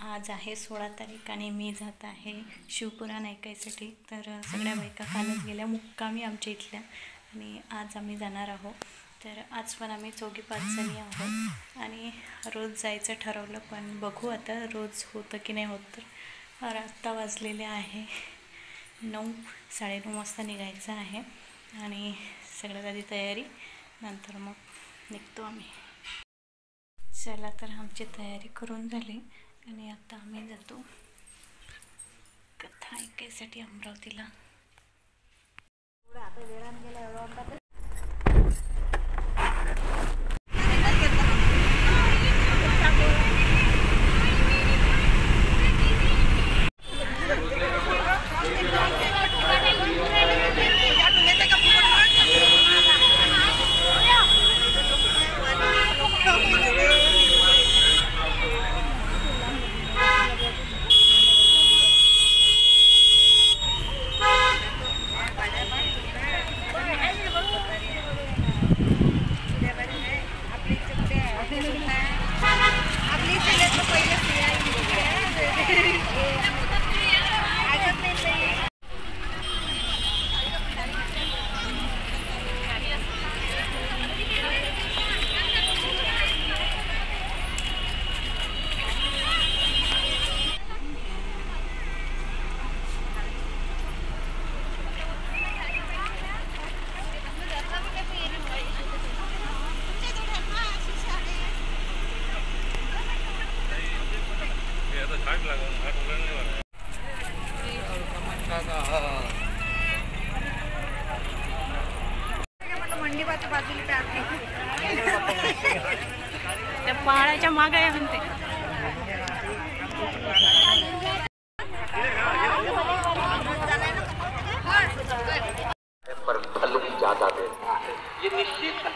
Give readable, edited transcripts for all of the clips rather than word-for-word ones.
आज आहे 16 तारीख आणि मी जात आहे शिवपुराण ऐकायसाठी। तर सगळ्या बायका कालच गेल्या मुक्कामी आमच्या इथल्या आणि आज आम्ही जाणार आहोत। तर आज पण आम्ही 4-5 जणी आहोत आणि रोज जायचं ठरवलं, पण बघू आता रोज होतं की नाही होत। तर आत्ता वाजलेले आहे 9, 9:30 वाजता निघायचं आहे आणि सगळ्यात आधी तयारी, नंतर मग निघतो आम्ही। चला तर आमची तयारी करून झाली आणि आता आम्ही जातो कथा ऐकायसाठी अमरावतीला। त्या पहाडाच्या मागे आहे म्हणते। पर फल भी ज्यादा दे, ये निश्चित है।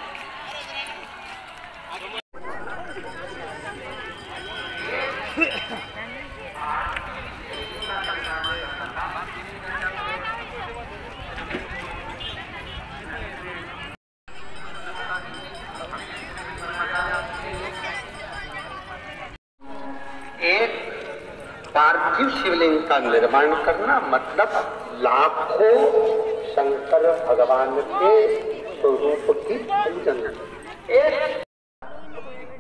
एक पार्थिव शिवलिंग का निर्माण करना मतलब लाखों शंकर भगवान के स्वरूप की पूजन। एक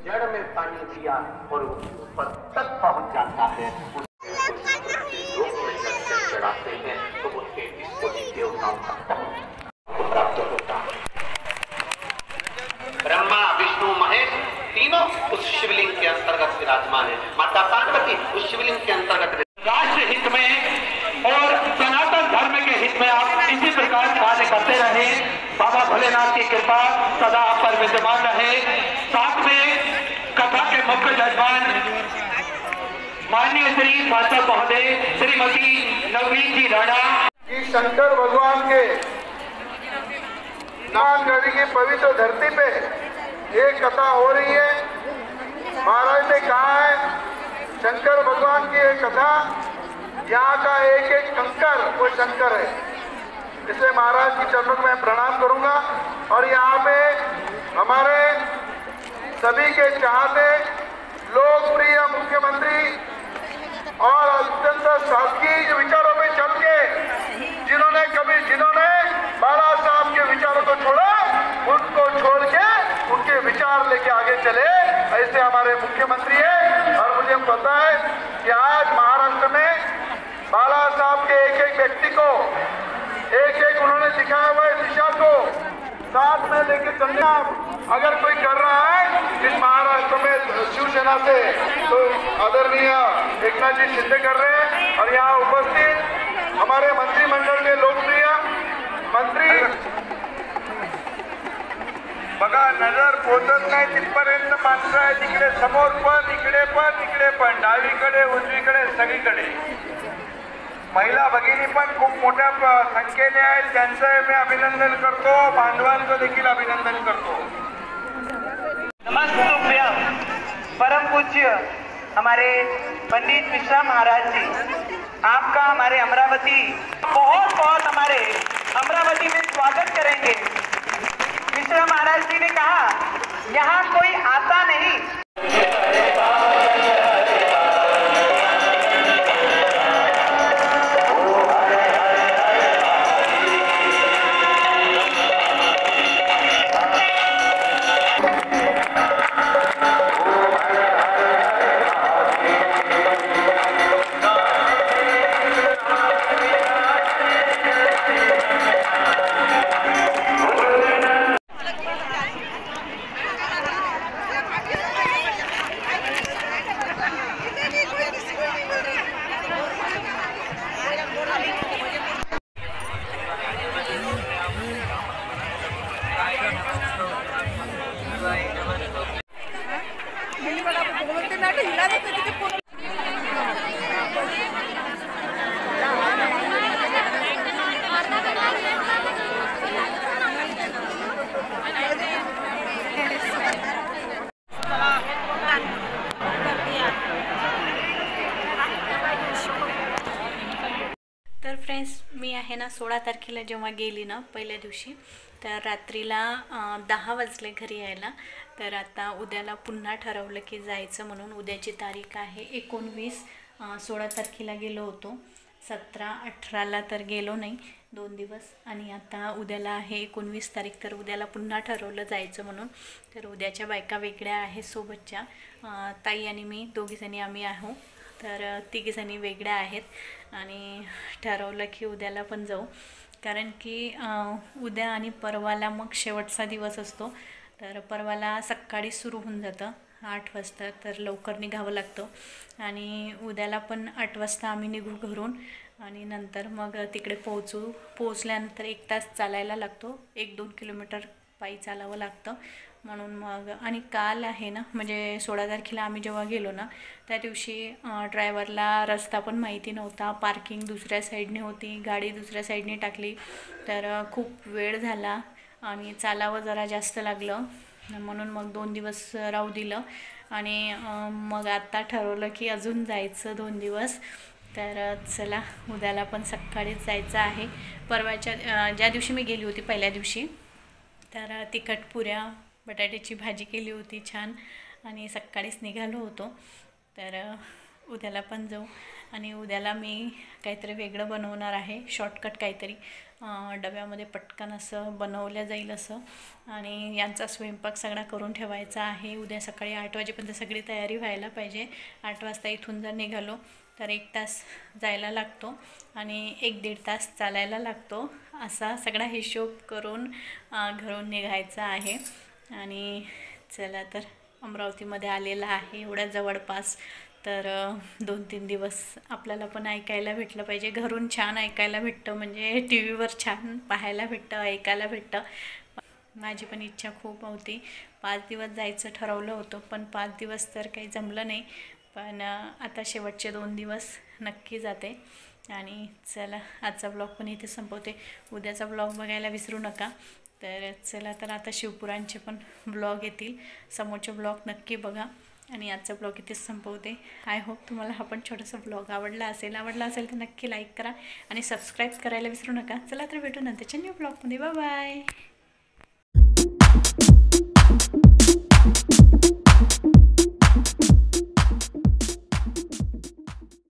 जड़ में पानी दिया और ऊपर तक पहुंच जाता है, लोग में जब चढ़ाते हैं तो उसके देवताओं का प्राप्त होता है। ब्रह्मा विष्णु महेश तीनों उस शिवलिंग के अंतर्गत विराजमान है। माता पार्वती उस शिवलिंग के अंतर्गत। राष्ट्र हित में और सनातन धर्म के हित में आप इसी प्रकार कार्य करते रहे। बाबा भोलेनाथ की कृपा सदा आप पर विद्यमान रहे। साथ में कथा के मुख्य जजमान माननीय श्री सांसद महोदय श्रीमती नवनीत जी राणा कि शंकर भगवान के नागरी की पवित्र धरती पे ये कथा हो रही है। महाराज ने कहा है शंकर भगवान की ये कथा, यहाँ का एक एक कंकर वो शंकर है। इसलिए महाराज की चरणों में प्रणाम करूंगा और यहाँ पे हमारे सभी के चाहते लोकप्रिय मुख्यमंत्री और अत्यंत शासकीय विचारों पे चल के जिन्होंने बाला साहब के विचारों को छोड़ा, उनको छोड़ के उनके विचार लेके आगे चले, ऐसे हमारे मुख्यमंत्री है। और मुझे पता है कि आज महाराष्ट्र में बाला साहब के एक एक व्यक्ति को एक उन्होंने दिखाया हुआ है दिशा को साथ में लेके चलना अगर कोई कर रहा है इस महाराष्ट्र में शिवसेना से, तो आदरणीय एकनाथ जी शिंदे कर रहे हैं। और यहाँ उपस्थित हमारे मंत्रिमंडल के लोकप्रिय मंत्री बघा, नजर पोचत नाही तिथपर्यंत माणसं आहे। तिकडे समोर पण, इकडे पण, डावीकडे उजवीकडे सगळीकडे महिला भगिनी पण खूप मोठ्या संख्येने आहेत। त्यांचं मी अभिनंदन करतो, बांधवांचं देखील अभिनंदन करतो। नमस्ते परम पूज्य हमारे पंडित मिश्रा महाराज जी, आपका हमारे अमरावती बहुत बहुत हमारे अमरावती में स्वागत करेंगे। मिश्रा महाराज जी ने कहा यहाँ कोई आता नहीं, तर फ्रेंड्स, मी आहे ना 16 तारखेला जेव्हा गेली ना पहिल्या दिवशी, तर रात्रीला 10 वाजले घरी यायला. तर आता उद्याला पुन्हा ठरवलं की जायचं म्हणून. उद्याची तारीख आहे 19. 16 तारखेला गेलो होतो, 17, 18ला तर गेलो नाही 2 दिवस, आणि आता उद्याला आहे 19 तारीख. तर उद्याला पुन्हा ठरवलं जायचं म्हणून. तर उद्याच्या बायका वेगळ्या आहेत सोबतच्या, ताई आणि मी दोघीजणी आम्ही आहो. तर तिघीजणी वेगळ्या आहेत आणि ठरवलं की उद्याला पण जाऊ, कारण की उद्या आणि परवाला मग शेवटचा दिवस असतो. तर परवाला सकाळी सुरू होऊन जातं 8 वाजता, तर लवकर निघावं लागतं. आणि उद्याला पण 8 वाजता आम्ही निघू घरून, आणि नंतर मग तिकडे पोहोचल्यानंतर 1 तास चालायला लागतो, 1-2 किलोमीटर पायी चालावं लागतं म्हणून. मग आणि काल आहे ना, म्हणजे 16 तारखेला आम्ही जेव्हा गेलो ना, त्या दिवशी ड्रायव्हरला रस्ता पण माहिती नव्हता, पार्किंग दुसऱ्या साईडने होती, गाडी दुसऱ्या साईडने टाकली, तर खूप वेळ झाला आणि चालावं जरा जास्त लागलं, म्हणून मग 2 दिवस राहू दिलं. आणि मग आता ठरवलं की अजून जायचं 2 दिवस. तर चला, उद्याला पण सकाळीच जायचं आहे. परवाच्या ज्या दिवशी मी गेली होती पहिल्या दिवशी, तर तिखट पुऱ्या बटाट्याची भाजी केली होती छान, आणि सकाळीच निघालो होतो. तर उद्याला पण जाऊ. आणि उद्याला मी काहीतरी वेगळं बनवणार आहे, शॉर्टकट काहीतरी, डब्यामध्ये पटकन असं बनवल्या जाईल असं. आणि यांचा स्वयंपाक सगळा करून ठेवायचा आहे. उद्या सकाळी 8 वाजेपर्यंत सगळी तयारी व्हायला पाहिजे. 8 वाजता इथून जर निघालो तर 1 तास जायला लागतो आणि 1-1.5 तास चालायला लागतो. असा सगळा हिशोब करून घरून निघायचा आहे. आणि चला, तर अमरावतीमध्ये आलेला आहे एवढ्या जवळपास, तर 2-3 दिवस आपल्याला पण ऐकायला भेटलं पाहिजे. घरून छान ऐकायला भेटतं, म्हणजे टी व्हीवर छान पाहायला भेटतं, ऐकायला भेटतं. माझी पण इच्छा खूप होती, 5 दिवस जायचं ठरवलं होतं, पण 5 दिवस तर काही जमलं नाही. पण आता शेवटचे 2 दिवस नक्की जाते. आणि चला, आजचा ब्लॉग पण इथे संपवते. उद्याचा ब्लॉग बघायला विसरू नका. तर चला, तर आता शिवपुराणचे पण ब्लॉग येतील, समोरचे ब्लॉग नक्की बघा. आणि आजचा ब्लॉग इथेच संपवते. आय होप तुम्हाला हा पण छोटासा ब्लॉग आवडला असेल तर नक्की लाईक करा आणि सबस्क्राईब करायला विसरू नका. चला, तर भेटू नंतरच्या न्यू ब्लॉगमध्ये. Bye bye.